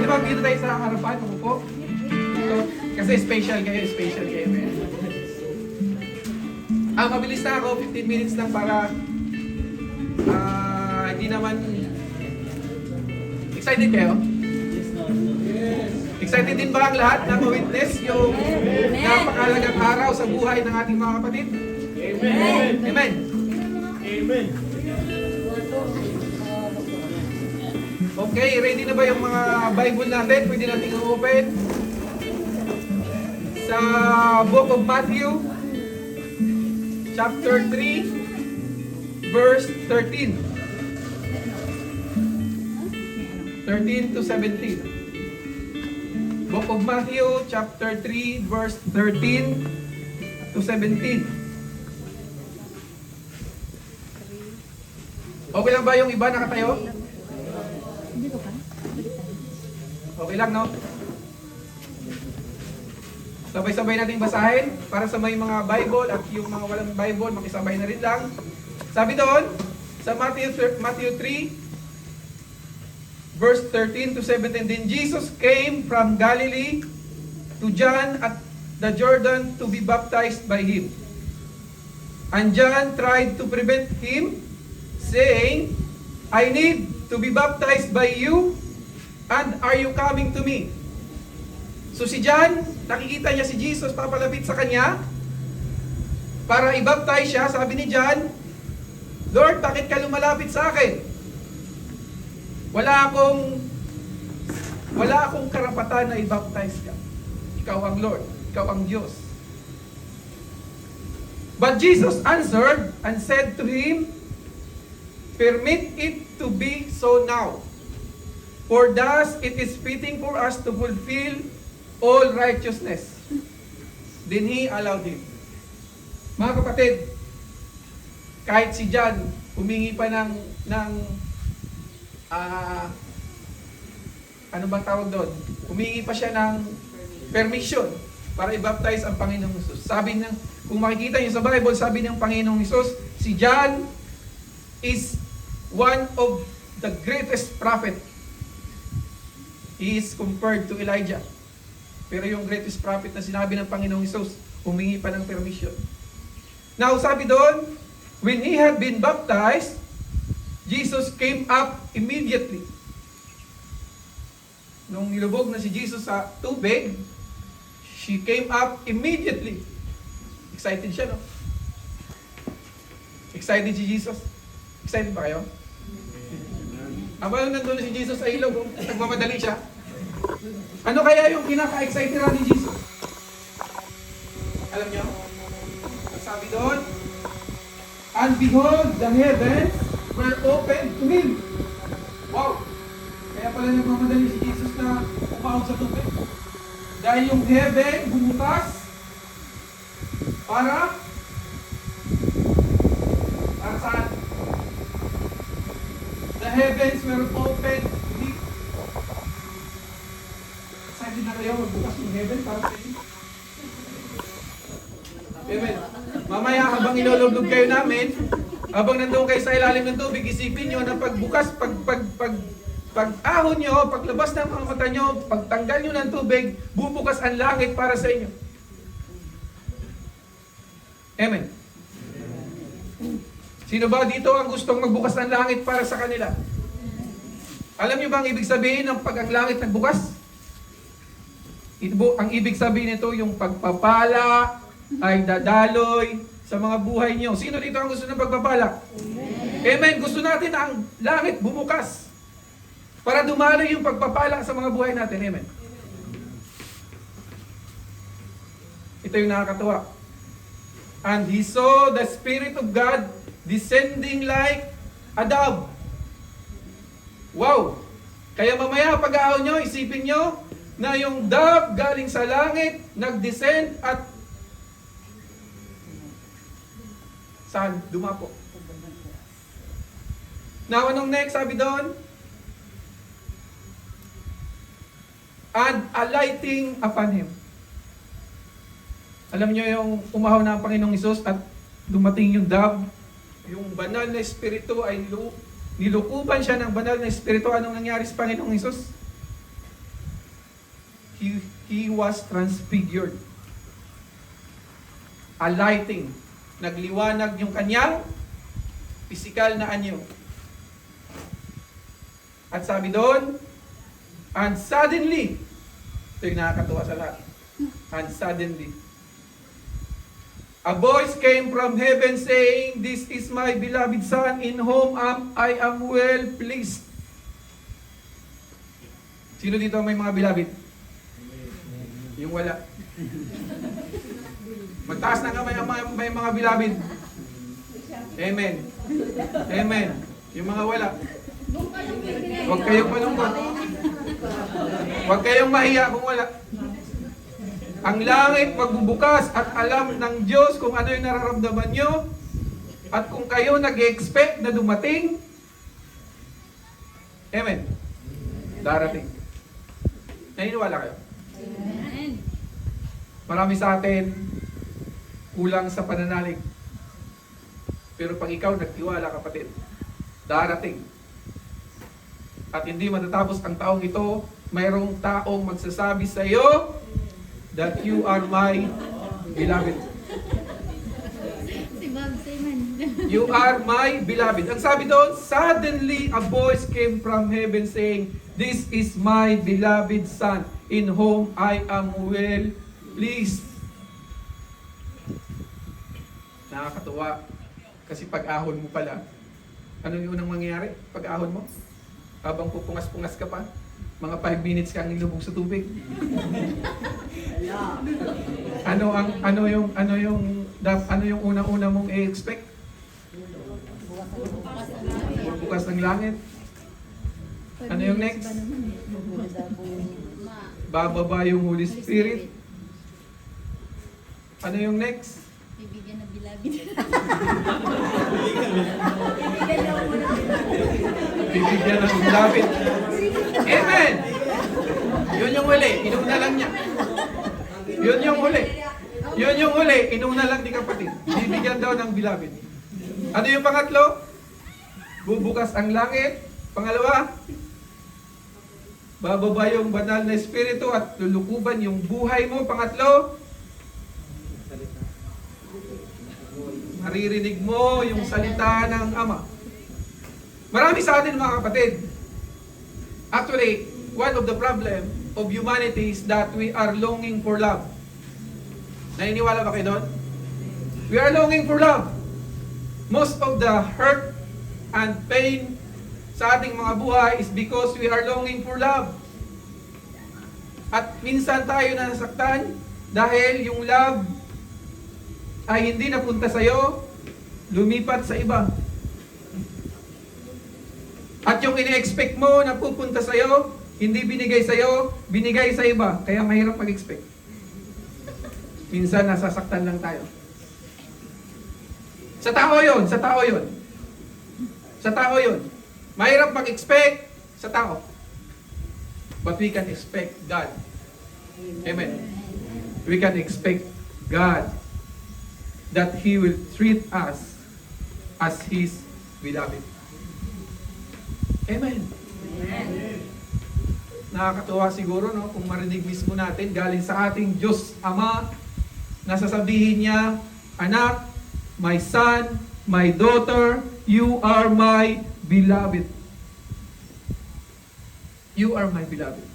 Pwede ba dito tayo sa harapan? Umupo? Ito. Kasi special kayo. Mabilis na ako. 15 minutes lang para hindi naman... Excited kayo? Excited din ba ang lahat na ma-witness yung napakalagang araw sa buhay ng ating mga kapatid? Amen. Amen. Amen. Okay, ready na ba yung mga Bible natin? Pwede natin i-open sa Book of Matthew, chapter 3, verse 13. 13 to 17. Book of Matthew, chapter 3, verse 13 to 17. Okay lang ba yung iba nakatayo? Okay lang, no? Sabay-sabay nating basahin para sa may mga Bible at yung mga walang Bible, makisabay na rin lang. Sabi doon, sa Matthew 3, verse 13 to 17, Then Jesus came from Galilee to John at the Jordan to be baptized by him. And John tried to prevent him, saying, I need to be baptized by you, and are you coming to me? So si John, nakikita niya si Jesus, papalapit sa kanya, para i-baptize siya. Sabi ni John, Lord, bakit ka lumalapit sa akin? Wala akong karapatan na i-baptize ka. Ikaw ang Lord, ikaw ang Diyos. But Jesus answered and said to him, Permit it to be so now, for thus it is fitting for us to fulfill all righteousness. Then he allowed him. Mga kapatid, kahit si John, humingi pa ng ano bang tawag doon? Humingi pa siya ng permission para i-baptize ang Panginoong Hesus. Sabi ng, kung makikita niyo sa Bible, sabi ng Panginoong Hesus, si John is one of the greatest prophet. He is compared to Elijah. Pero yung greatest prophet na sinabi ng Panginoong Hesus, humingi pa ng permission. Now, sabi doon, when he had been baptized, Jesus came up immediately. Nung nilubog na si Jesus sa tubig, she came up immediately. Excited siya, no? Excited si Jesus? Excited ba kayo? Habang nandun na si Jesus sa ilog, nagmamadali siya. Ano kaya yung pinaka-excited ni Jesus? Alam niyo? Sabi doon, and behold, the heavens were opened to him. Wow! Kaya pala nagmamadali si Jesus na umahog sa tubig. Dahil yung heaven bumukas para saan? The heavens were opened to him. Excited na kayo magbukas yung heaven para sa inyo? Amen. Mamaya habang iloloblob kayo namin, habang nandoon kayo sa ilalim ng tubig, isipin nyo na pagbukas, pag-ahon nyo, paglabas ng mga mata nyo, pagtanggal nyo ng tubig, bubukas ang langit para sa inyo. Amen. Sino ba dito ang gustong magbukas ng langit para sa kanila? Alam nyo ba ang ibig sabihin ng pag ang langit nagbukas? Ang ibig sabihin nito, yung pagpapala ay dadaloy sa mga buhay nyo. Sino dito ang gusto ng pagpapala? Amen. Gusto natin ang langit bumukas para dumaloy yung pagpapala sa mga buhay natin. Amen. Ito yung nakakatuwa. And he saw the Spirit of God descending like a dove. Wow! Kaya mamaya pag-aaw nyo, isipin nyo na yung dove galing sa langit, nag-descend at saan? Dumapo. Now, anong next? Sabi doon? And alighting upon him. Alam nyo yung umahaw na ang Panginoong Hesus at dumating yung dove, yung banal na espiritu ay nilukuban siya ng banal na espiritu. Anong nangyari sa Panginoong Hesus? he was transfigured. A lighting. Nagliwanag yung kanyang physical na anyo. At sabi doon, and suddenly, ito yung nakakatuwa sa lahat. And suddenly, a voice came from heaven saying, "This is my beloved Son, in whom I am well pleased." Sino dito may mga beloved? Yung wala. Magtaas na kamay ang may mga beloved. Amen. Amen. Yung mga wala. Huwag kayong malungkot. Huwag kayong mahiya kung wala. Ang langit magbubukas at alam ng Diyos kung ano yung nararamdaman nyo. At kung kayo nag-expect na dumating, amen, darating. Naniniwala kayo? Marami sa atin kulang sa pananalig. Pero pag ikaw nagtiwala, kapatid, darating. At hindi matatapos ang taong ito, mayroong taong magsasabi sa iyo that you are my beloved. Si Bob Simon. You are my beloved. Ang sabi doon, suddenly a voice came from heaven saying, "This is my beloved Son, in whom I am well pleased." Nakakatuwa. Kasi pag-ahon mo pala, ano yung unang mangyayari? Pag-ahon mo? Habang pupungas-pungas ka pa, mga 5 minutes kang nilubog sa tubig. ano yung unang-una mong i-expect? Bukas ng langit. Ano yung next? Bababa yung Holy Spirit. Ano yung next? Bibigyan na bilabid. Bibigyan ng beloved. Amen! Yun yung huli, inuna lang niya. Yun yung huli. Yun yung huli, inuna lang ni kapatid. Bibigyan daw ng beloved. Ano yung pangatlo? Bubukas ang langit. Pangalawa, bababa yung banal na espiritu at lulukuban yung buhay mo. Pangatlo, maririnig mo yung salita ng Ama. Marami sa atin mga kapatid. Actually, one of the problem of humanity is that we are longing for love. Naniniwala ba kayo doon? We are longing for love. Most of the hurt and pain sa ating mga buhay is because we are longing for love. At minsan tayo nasaktan dahil yung love ay hindi napunta sa'yo, lumipat sa iba. At yung ini-expect mo na pupunta sa'yo, hindi binigay sa'yo, binigay sa iba. Kaya mahirap mag-expect. Minsan nasasaktan lang tayo. Sa tao yun, sa tao yun. Sa tao yun. Mahirap mag-expect sa tao. But we can expect God. Amen. We can expect God that He will treat us as His beloved. Amen. Nakakatuwa siguro, no, kung marinig mismo natin galing sa ating Diyos Ama na sasabihin niya, "Anak, my son, my daughter, you are my beloved." You are my beloved.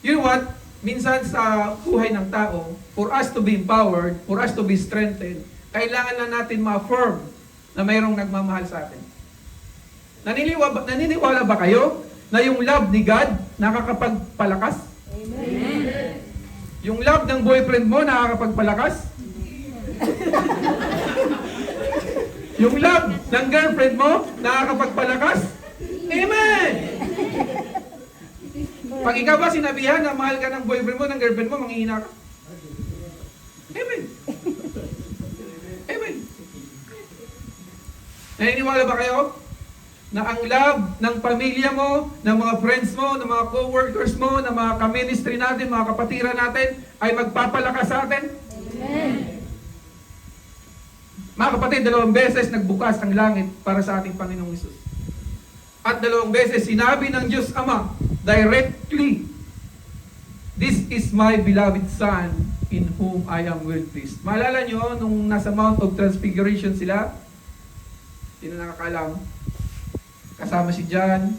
You know what? Minsan sa buhay ng tao, for us to be empowered, for us to be strengthened, kailangan na natin ma-affirm na mayroong nagmamahal sa atin. Naniniwala ba kayo na yung love ni God nakakapagpalakas? Amen. Yung love ng boyfriend mo nakakapagpalakas? Yung love ng girlfriend mo nakakapagpalakas? Amen! Pag ikaw ba sinabihan na mahal ka ng boyfriend mo, ng girlfriend mo, manghihina ka? Amen. Amen. Naniniwala ba kayo na ang love ng pamilya mo, ng mga friends mo, ng mga co-workers mo, ng mga ka-ministry natin, mga kapatiran natin, ay magpapalakas sa atin? Amen. Mga kapatid, 2 beses nagbukas ang langit para sa ating Panginoong Hesus. At 2 beses sinabi ng Diyos Ama, directly, "This is my beloved Son, in whom I am well pleased. Maalala nyo, nung nasa Mount of Transfiguration sila, sino nakakalam? Kasama si John,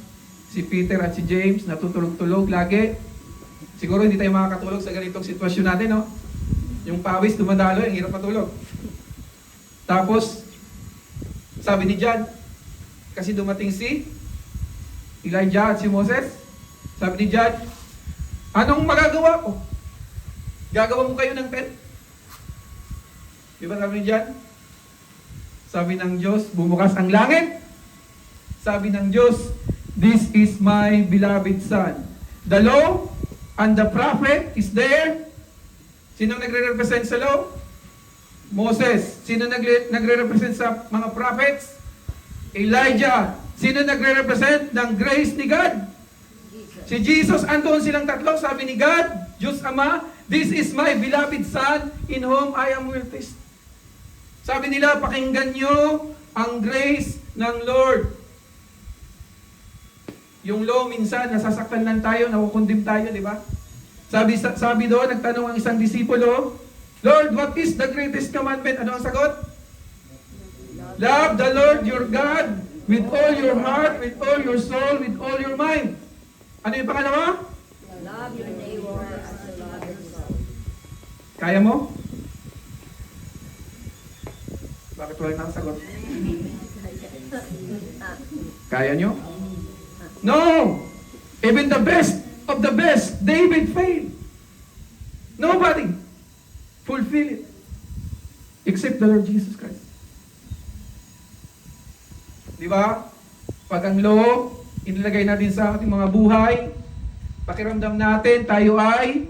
si Peter at si James, natutulog-tulog lagi. Siguro hindi tayo makakatulog sa ganitong sitwasyon natin, no? Yung pawis dumadalo, ang hirap matulog. Tapos, sabi ni John, kasi dumating si Elijah at si Moses, sabi ni John, anong magagawa ko? Gagawa mo kayo ng tent? Di ba sabi ni John? Sabi ng Diyos, bumukas ang langit. Sabi ng Diyos, this is my beloved Son. The law and the prophet is there. Sino nagre-represent sa law? Moses. Sino nagre-represent sa mga prophets? Elijah. Sino nagre-represent ng grace ni God? Si Jesus. Andoon silang tatlo. Sabi ni God, Diyos Ama, this is my beloved Son in whom I am well pleased. Sabi nila, pakinggan nyo ang grace ng Lord. Yung law minsan, nasasaktan lang tayo, nakukundim tayo, di ba? Sabi doon, nagtanong ang isang disipulo, Lord, what is the greatest commandment? Ano ang sagot? Love the Lord your God with all your heart, with all your soul, with all your mind. Ano yung pangalawa? Love your neighbor as you love yourself. Kaya mo? Bakit wala nakasagot? Kaya nyo? No! Even the best of the best, David failed. Nobody fulfill it except the Lord Jesus Christ. Di ba? Pag ang law, inilagay natin sa ating mga buhay, pakiramdam natin, tayo ay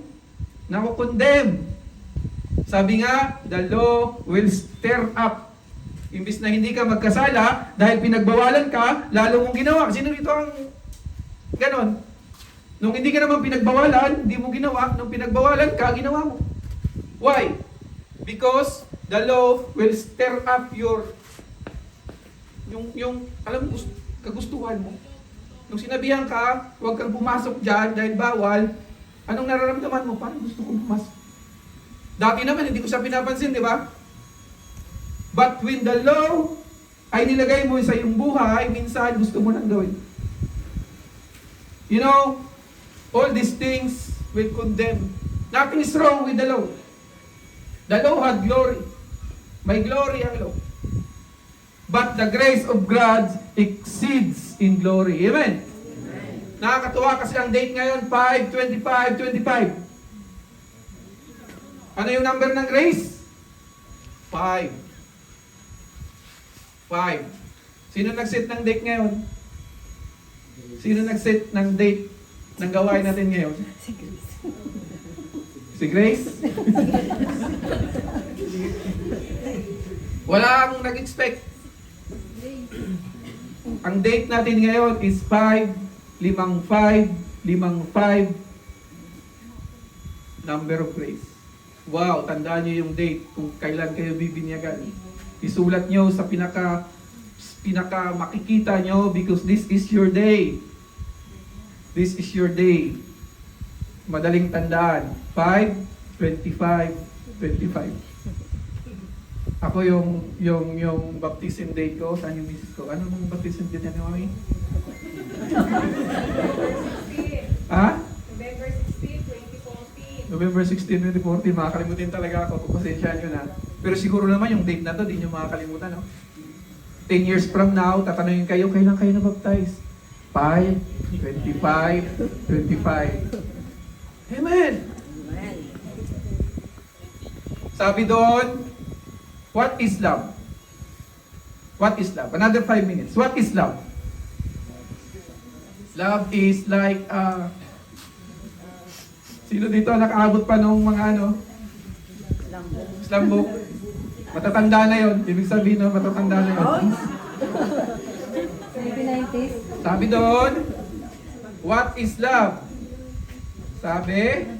nakukondem. Sabi nga, the law will stir up. Imbis na hindi ka magkasala, dahil pinagbawalan ka, lalo mong ginawa. Sino dito ang ganon? Nung hindi ka naman pinagbawalan, hindi mo ginawa. Nung pinagbawalan ka, ginawa mo. Why? Because the law will stir up your alam mo, kagustuhan mo. Nung sinabihan ka, huwag kang pumasok dyan dahil bawal, anong nararamdaman mo? Parang gusto kong pumasok. Dati naman, hindi ko siya pinapansin, di ba? But when the law ay nilagay mo sa iyong buhay, minsan gusto mo nang gawin. You know, all these things will condemn. Nothing is wrong with the law. The law had glory. May glory ang law. But the grace of God exceeds in glory. Amen? Amen. Nakakatuwa kasi ang date ngayon, 5/25/25. Ano yung number ng grace? 5. 5. Sino nag-set ng date ngayon? Sino nag-set ng date ng gawain natin ngayon? Si Grace. Si Grace? Wala akong nag-expect. Ang date natin ngayon is 5/5/5/5 number of grace. Wow, tandaan niyo yung date kung kailan kayo bibinyagan. Isulat niyo sa pinaka makikita niyo because this is your day. This is your day. Madaling tandaan. 5/25/25. Ako yung baptism date ko, saan yung misis ko? Ano mong baptism date niya, Mami? Ha? November 16, 2014. November 16, 2014, makakalimutin talaga ako. Pasensyahan nyo na. Pero siguro naman yung date na to, di nyo makakalimutan, no? 10 years from now, tatanungin kayo, kailan kayo na-baptize? 5/25/25. Amen! Amen. Sabi doon, what is love? What is love? Another 5 minutes. What is love? Love is like, sino dito nakaabot pa nung mga ano? Slam book. Matatanda na yon. Ibig sabihin, no, matatanda na yon. 1990s. Sabi doon, what is love? Sabi,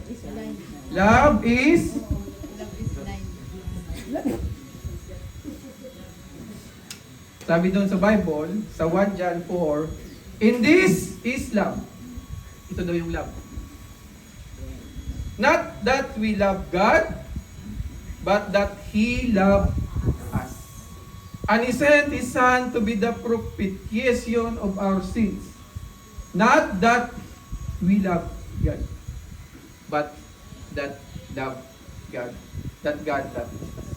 love is sabi doon sa Bible, sa 1 John 4, in this is love. Ito daw yung love. Not that we love God, but that He loved us. And He sent His Son to be the propitiation of our sins. Not that we love God, but that love God. That God loved us.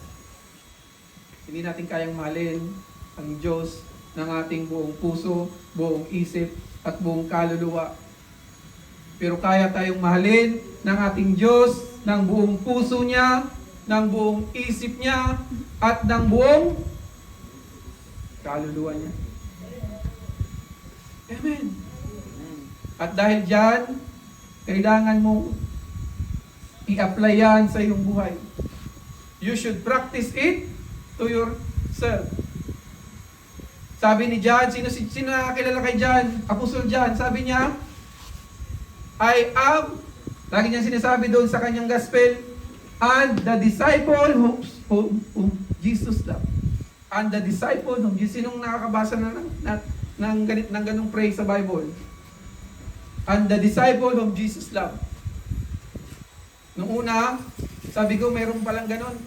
Hindi natin kayang mahalin ang Diyos ng ating buong puso, buong isip, at buong kaluluwa. Pero kaya tayong mahalin ng ating Diyos ng buong puso niya, ng buong isip niya, at ng buong kaluluwa niya. Amen. At dahil dyan, kailangan mong i-apply yan sa iyong buhay. You should practice it to yourself. Sabi ni John, sino nakakilala kay John? Apostol John, sabi niya, I am, lagi niyang sinasabi doon sa kanyang gospel, and the disciple whom Jesus loved. And the disciple whom Jesus, sinong nakakabasa ng ganung phrase sa Bible? And the disciple whom Jesus loved. Nung una, sabi ko mayroon palang ganon.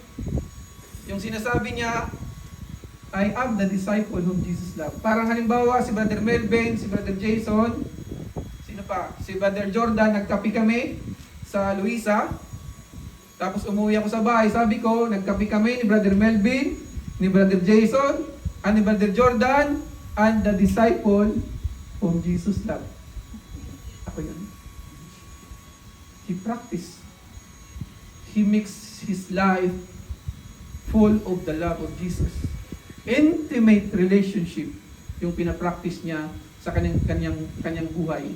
Yung sinasabi niya, I am the disciple whom Jesus loved. Parang halimbawa, si Brother Melvin, si Brother Jason, sino pa? Si Brother Jordan, nagkapi kami sa Luisa. Tapos umuwi ako sa bahay. Sabi ko, nagkapi kami ni Brother Melvin, ni Brother Jason, and ni Brother Jordan, and the disciple whom Jesus loved. Ako yun. He practiced. He makes his life full of the love of Jesus. Intimate relationship yung pinapractice niya sa kanyang buhay.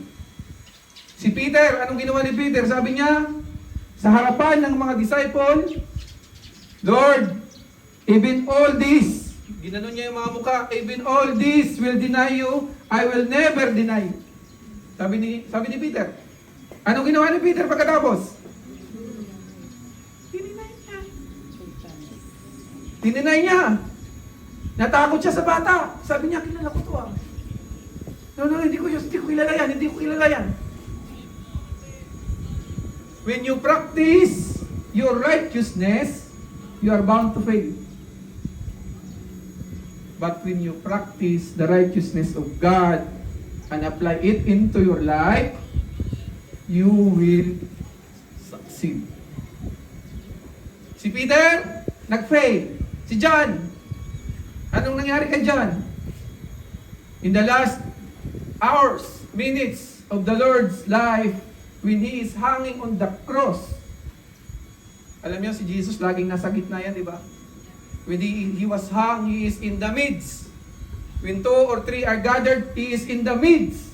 Si Peter, anong ginawa ni Peter? Sabi niya, sa harapan ng mga disciple, Lord, even all this, ginanon niya yung mga mukha, even all this will deny you, I will never deny you. Sabi ni Peter. Anong ginawa ni Peter pagkatapos? Tininay niya. Natakot siya sa bata. Sabi niya, kilala ko to ah. No, hindi ko kilala yan. When you practice your righteousness, you are bound to fail. But when you practice the righteousness of God and apply it into your life, you will succeed. Si Peter, nag-fail. Si John, anong nangyari kay John? In the last hours, minutes of the Lord's life, when He is hanging on the cross, alam niyo, si Jesus laging nasa gitna yan, di ba? When he was hung, He is in the midst. When 2 or 3 are gathered, He is in the midst.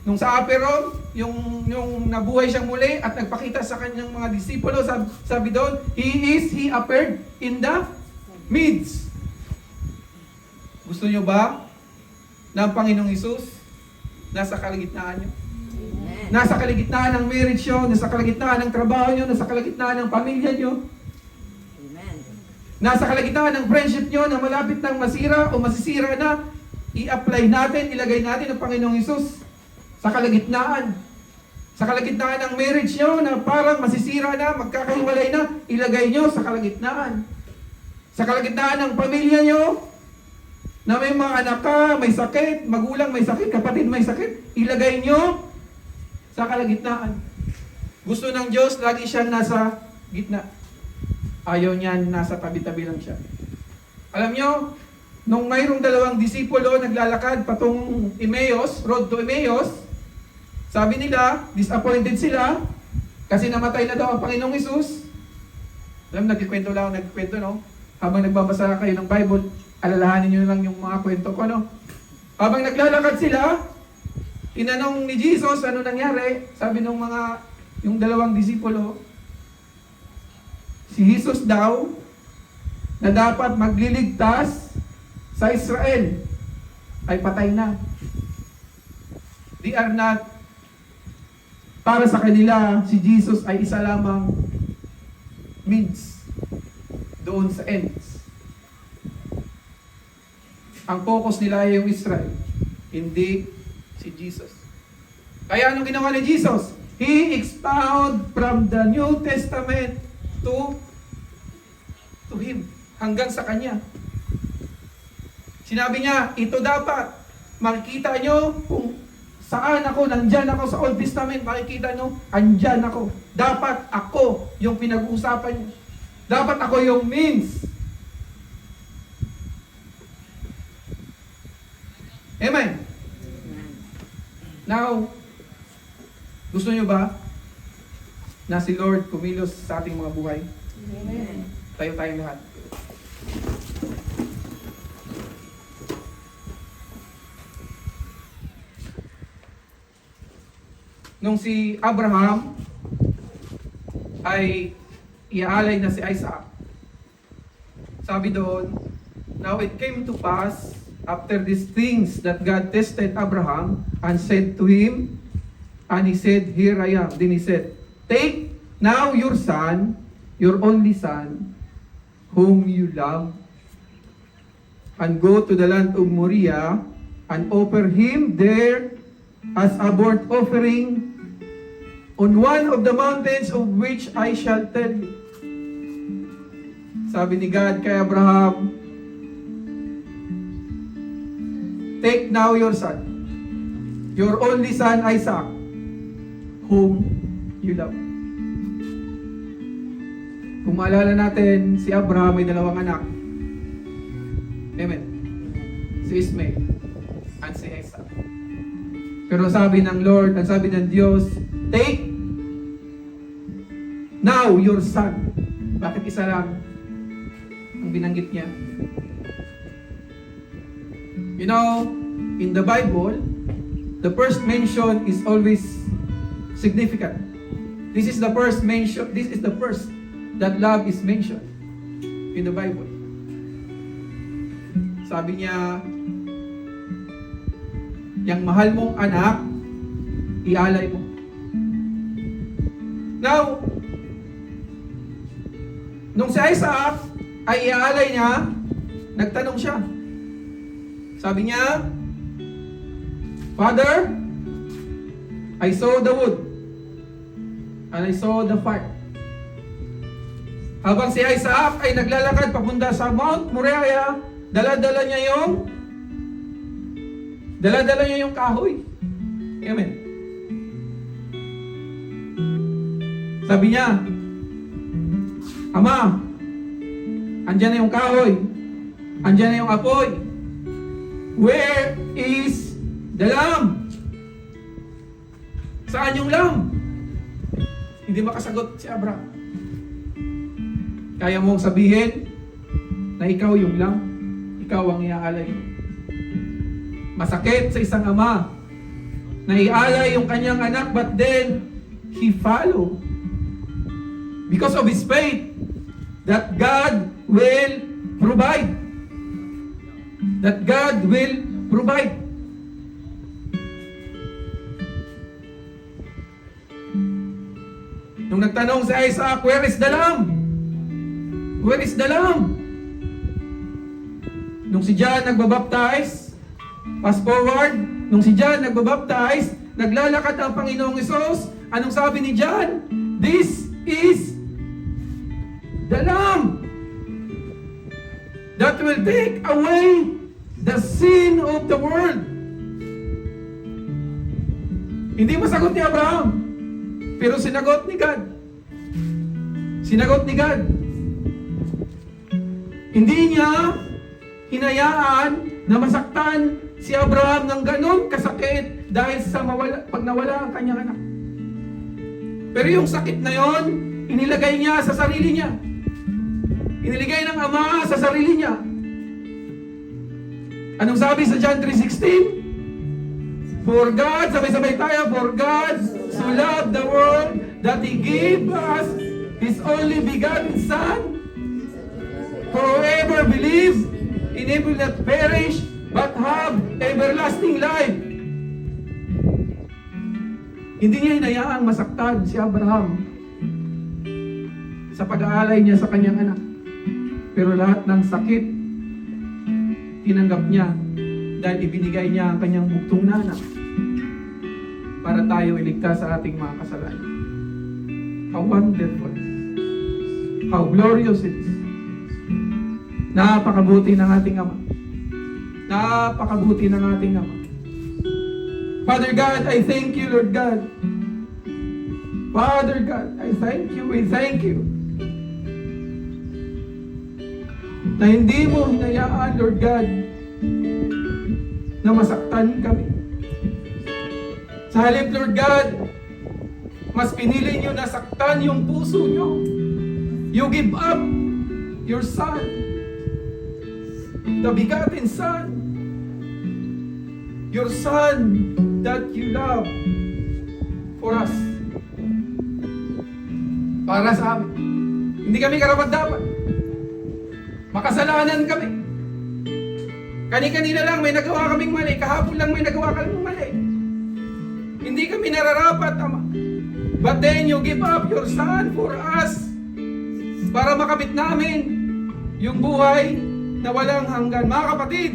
Nung sa Aperol, yung nabuhay siyang muli at nagpakita sa kanyang mga disipulo, sabi doon, He appeared in the midst. Gusto niyo ba na ang Panginoong Hesus nasa kalagitnaan niyo? Amen. Nasa kalagitnaan ng marriage niyo, nasa kalagitnaan ng trabaho niyo, nasa kalagitnaan ng pamilya niyo, Amen. nasa kalagitnaan ng friendship niyo na malapit nang masira o masisira na, i-apply natin, ilagay natin ang Panginoong Hesus sa kalagitnaan. Sa kalagitnaan ng marriage niyo na parang masisira na, magkakahiwalay na, ilagay niyo sa kalagitnaan. Sa kalagitnaan ng pamilya niyo, na may mga anak ka, may sakit, magulang may sakit, kapatid may sakit, ilagay nyo sa kalagitnaan. Gusto ng Diyos, lagi siyang nasa gitna. Ayaw niyan, nasa tabi-tabi lang siya. Alam nyo, nung mayroong 2 disipulo naglalakad patong Emmaus, road to Emmaus, sabi nila, disappointed sila, kasi namatay na daw ang Panginoong Hesus. Alam, nagkikwento, no? Habang nagbabasa kayo ng Bible, alalahanin nyo lang yung mga kwento ko, no? Habang naglalakad sila, tinanong ni Jesus, ano nangyari? Sabi ng yung 2 disipulo, si Jesus daw, na dapat magliligtas sa Israel, ay patay na. They are not, para sa kanila, si Jesus ay isa lamang means doon sa ends. Ang focus nila ay yung Israel, hindi si Jesus. Kaya anong ginawa ni Jesus? He He expound from the New Testament to him, hanggang sa kanya. Sinabi niya, ito dapat, makikita nyo kung saan ako, nandyan ako sa Old Testament, makikita nyo, andyan ako. Dapat ako yung pinag-uusapan nyo. Dapat ako yung means. Amen. Now, gusto nyo ba na si Lord kumilos sa ating mga buhay? Amen. Tayo tayong lahat. Nung si Abraham ay iaalay na si Isaac, sabi doon, now it came to pass after these things that God tested Abraham and said to him, and he said, here I am. Then he said, take now your son, your only son, whom you love, and go to the land of Moriah, and offer him there as a burnt offering on one of the mountains of which I shall tell you. Sabi ni God kay Abraham, take now your son, your only son Isaac, whom you love. Kung maalala natin, si Abraham may dalawang anak. Amen. Si Ismael and si Isaac. Pero sabi ng Lord, ang sabi ng Diyos, take now your son. Bakit isa lang ang binanggit niya? You know, in the Bible, the first mention is always significant. This is the first mention, this is the first that love is mentioned in the Bible. Sabi niya, yang mahal mong anak, ialay mo. Now, nung si Isaac ay iaalay niya, nagtanong siya. Sabi niya, Father, I saw the wood and I saw the fire. Habang si Isaac ay naglalakad papunta sa Mount Moriah, dala-dala niya yung kahoy. Amen. Sabi niya, Ama, andyan na yung kahoy, andyan na yung apoy. Where is the lamb? Saan yung lamb? Hindi makasagot si Abraham. Kaya mong sabihin na ikaw yung lamb, ikaw ang iaalay. Masakit sa isang ama na iaalay yung kanyang anak, but then he followed because of his faith that God will provide. That God will provide. Nung nagtanong si Isaac, where is the lamb? Where is the lamb? Nung si John nagbabaptize, fast forward, nung si John nagbabaptize, naglalakad ang Panginoong Hesus, anong sabi ni John? This is the lamb that will take away the sin of the world. Hindi masagot ni Abraham, pero sinagot ni God. Sinagot ni God. Hindi niya hinayaan na masaktan si Abraham ng ganon kasakit dahil sa pag nawala ang kanyang anak. Pero yung sakit na yon, inilagay niya sa sarili niya. Iniligay ng Ama sa sarili niya. Anong sabi sa John 3:16? For God, sabay-sabay tayo, for God so loved the world that He gave us His only begotten Son, for whoever believes in Him will not perish, but have everlasting life. Hindi niya hinayaang masaktan si Abraham sa pag-aalay niya sa kanyang anak. Pero lahat ng sakit, tinanggap niya dahil ibinigay niya ang kanyang buktong na anak. para tayo iligtas sa ating mga kasalanan. How wonderful. How glorious it is. Napakabuti ng ating Ama. Napakabuti ng ating Ama. Father God, I thank you, Lord God. Father God, I thank you. We thank you. Na hindi mo hinayaan, Lord God, na masaktan kami. Sa halip, Lord God, mas pinili nyo na saktan yung puso nyo. You give up your Son, the begotten Son, your Son that you love for us. Para sa amin. Hindi kami karapat-dapat. Makasalanan kami. Kani-kanina lang may nagawa kaming mali. Kahapon lang may nagawa kaming mali. Hindi kami nararapat, Ama. But then you give up your Son for us para makamit namin yung buhay na walang hanggan. Mga kapatid,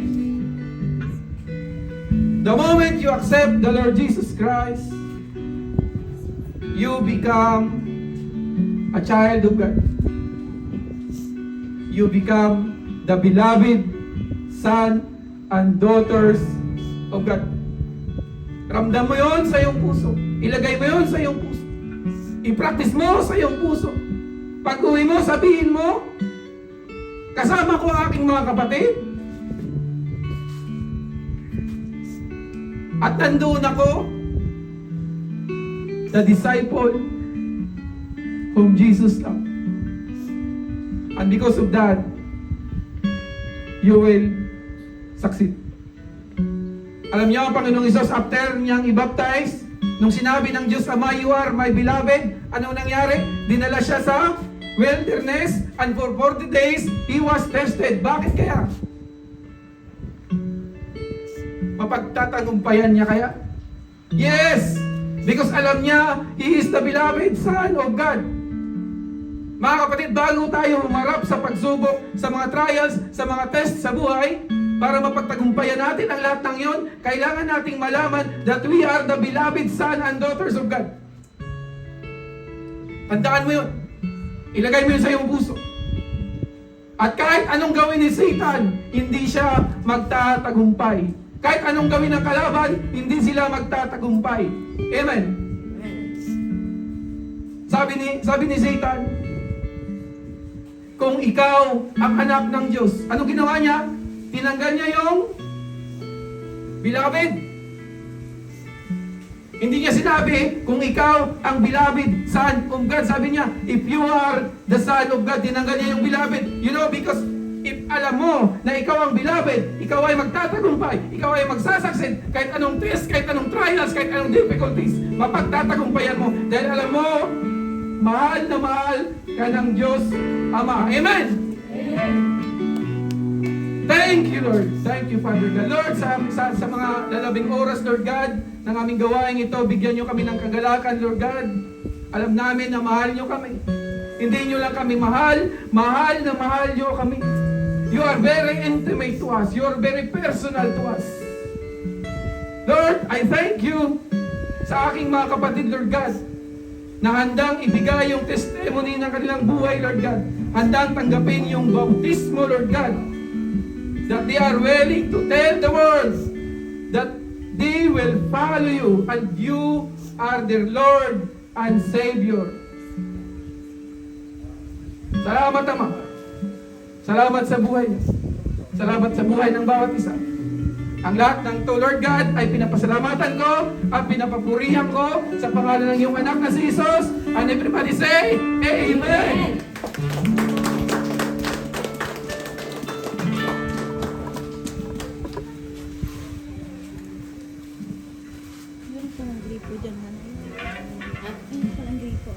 the moment you accept the Lord Jesus Christ, you become a child of God. You become the beloved son and daughters of God. Ramdam mo yon sa iyong puso. Ilagay mo yon sa iyong puso. I-practice mo sa iyong puso. Pag uwi mo, sabihin mo, kasama ko ang aking mga kapatid. At nandoon ako, the disciple whom Jesus loved. And because of that, you will succeed. Alam niyo ang Panginoong Hesus, after niyang i-baptize, nung sinabi ng Diyos Ama, you are my beloved, anong nangyari? Dinala siya sa wilderness, and for 40 days, he was tested. Bakit kaya? Mapagtatagumpayan niya kaya? Yes! Because alam niya, he is the beloved Son of God. Mga kapatid, bago tayo humarap sa pagsubok, sa mga trials, sa mga tests sa buhay, para mapagtagumpayan natin ang lahat ng yon, kailangan nating malaman that we are the beloved son and daughters of God. Tandaan mo yun. Ilagay mo yun sa iyong puso. At kahit anong gawin ni Satan, hindi siya magtatagumpay. Kahit anong gawin ng kalaban, hindi sila magtatagumpay. Amen. Sabi ni Satan, kung ikaw ang anak ng Diyos, anong ginawa niya? Tinanggal niya yung beloved. Hindi niya sinabi, kung ikaw ang beloved son of God. Sabi niya, if you are the son of God, tinanggal niya yung beloved. You know, because if alam mo na ikaw ang beloved, ikaw ay magtatagumpay, ikaw ay magsasucceed, kahit anong test, kahit anong trials, kahit anong difficulties, mapagtatagumpayan mo. Dahil alam mo, mahal na mahal ka ng Diyos Ama. Amen! Amen. Thank you, Lord. Thank you, Father God. Lord, sa mga lalabing oras, Lord God, ng aming gawain ito, bigyan nyo kami ng kagalakan, Lord God. Alam namin na mahal nyo kami. Hindi nyo lang kami mahal, mahal na mahal nyo kami. You are very intimate to us. You are very personal to us. Lord, I thank you sa aking mga kapatid, Lord God, na handang ibigay yung testimony ng kanilang buhay, Lord God. Handang tanggapin yung bautismo, Lord God. That they are willing to tell the world that they will follow you and you are their Lord and Savior. Salamat, Ama. Salamat sa buhay niyo. Salamat sa buhay ng bawat isa. Ang lahat ng to, Lord God, ay pinapasalamatan ko at pinapapurihan ko sa pangalan ng iyong anak na si Jesus. And everybody say, Amen! Meron pa ng gripo dyan, nanay. Meron pa ng gripo.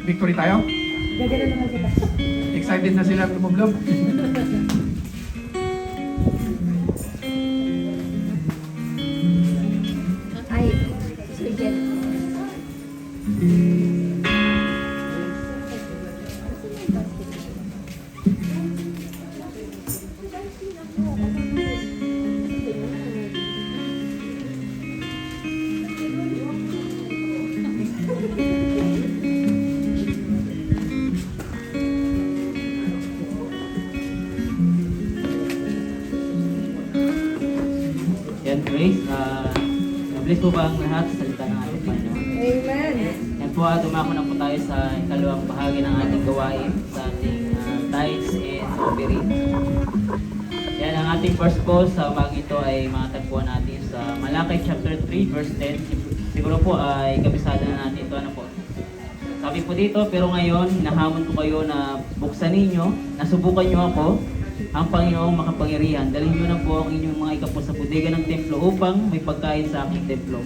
Victory tayo? Gagano naman kita. Excited na sila tumublob? Ay, sige. po ba ang lahat sa salita ng ating Panginoon? Amen. Yan po, dumako na po tayo sa ikalawang bahagi ng ating gawain sa ating tithes and offering. Yan, ang ating first po sa umaga ito ay matatagpuan natin sa Malakay chapter 3 verse 10. Siguro po ay kabisado na natin ito. Ano po? Sabi po dito, pero ngayon, hinahamon ko kayo na buksan ninyo, nasubukan nyo ako, ang Panginoong makapangyarihan. Dalhin nyo na po ang inyong mga ikapo sa bodega ng templo upang may pagkain sa aking templo.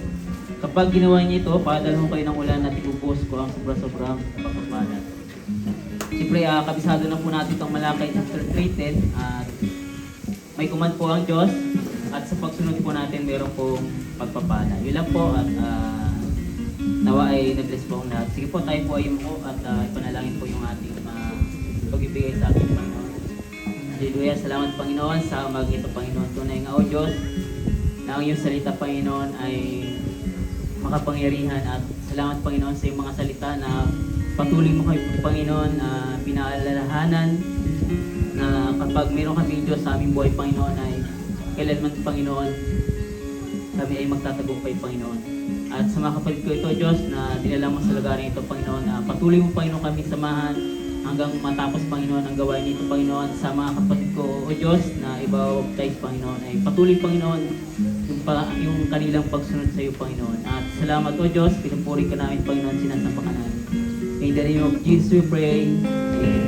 Kapag ginawa niyo ito, padalhan kayo ng ulan at ibubos ko ang sobra-sobrang pagpapala. Siyempre, kabisado na po natin itong Malakay chapter 3:10 at may command po ang Diyos at sa pagsunod po natin meron pong pagpapala. Yun lang po at nawa ay nag-bless po ang lahat. Sige po, tayo po ay mo at ipanalangin po yung ating pag-ibigay sa ating Panginoon. Hallelujah, salamat Panginoon sa umaga ito, Panginoon. Tunay nga o Diyos na ang iyong salita, Panginoon, ay makapangyarihan at salamat Panginoon sa iyong mga salita na patuloy mo kayo, Panginoon, pinaalalahanan na kapag meron kami Diyos sa aming buhay, Panginoon, ay kailanman, Panginoon, kami ay magtatagumpay, Panginoon. At sa mga kapatid ko ito, Diyos, na dinala mo sa lugar ito, Panginoon, patuloy mo, Panginoon, kami samahan hanggang matapos, Panginoon, ang gawain nito, Panginoon, sa mga kapatid ko, O Diyos, na ibabaptize, Panginoon, ay patuloy, Panginoon, yung kanilang pagsunod sa iyo, Panginoon. At salamat, O Diyos, pinupuri ka namin, Panginoon, sinasamba ka namin. In the name of Jesus we pray. Amen.